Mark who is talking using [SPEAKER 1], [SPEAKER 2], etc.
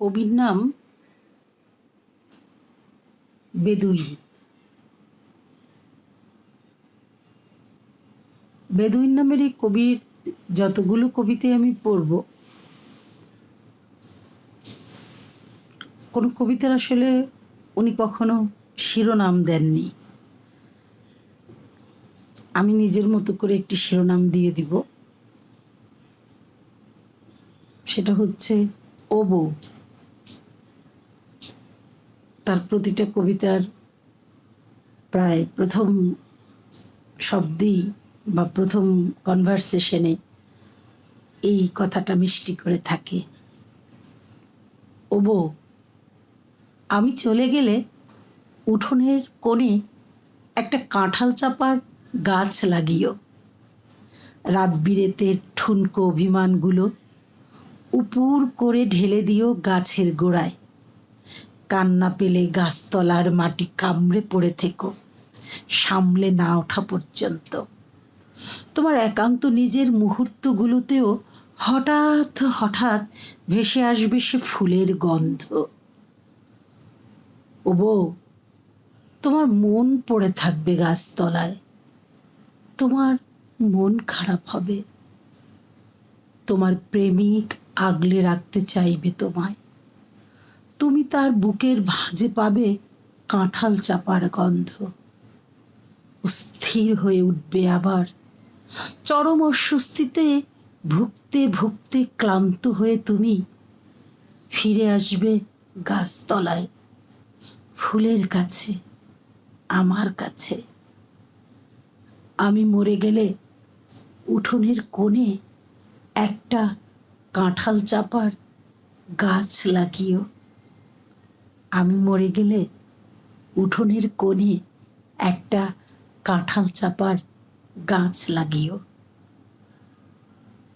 [SPEAKER 1] কবির নাম বেদুইন। বেদুইন নামের এই কবির যতগুলো কবিতা আমি পড়ব, কোনো কবিতার আসলে উনি কখনো শিরোনাম দেননি। আমি নিজের মতো করে একটি শিরোনাম দিয়ে দিব, সেটা হচ্ছে ও বউ। তার প্রতিটা কবিতার প্রায় প্রথম শব্দেই বা প্রথম কনভারসেশনে এই কথাটা মিষ্টি করে থাকে। ও বউ, আমি চলে গেলে উঠোনের কোণে একটা কাঁঠাল চাপার গাছ লাগিও। রাত বিরেতের ঠুনকো অভিমানগুলো উপুর করে ঢেলে দিও গাছের গোড়ায়। কান্না পেলে গাছতলার মাটি কামড়ে পড়ে থেকো, সামলে না ওঠা পর্যন্ত। তোমার একান্ত নিজের মুহূর্তগুলোতেও হঠাৎ হঠাৎ ভেসে আসবে সে ফুলের গন্ধ। ও বউ, তোমার মন পড়ে থাকবে গাছতলায়, তোমার মন খারাপ হবে, তোমার প্রেমিক আগলে রাখতে চাইবে তোমায়। তুমি তার বুকের ভাঁজে পাবে কাঁঠাল চাপার গন্ধ। স্থির হয়ে উঠবে আবার, চরম অস্বস্তিতে ভুগতে ভুগতে ক্লান্ত হয়ে তুমি ফিরে আসবে গাছতলায়, ফুলের কাছে, আমার কাছে। আমি মরে গেলে উঠোনের কোণে একটা কাঁঠাল চাপার গাছ লাগিও। আমি মরে গেলে উঠোনের কোণে একটা কাঁঠাল চাপার গাছ লাগিও।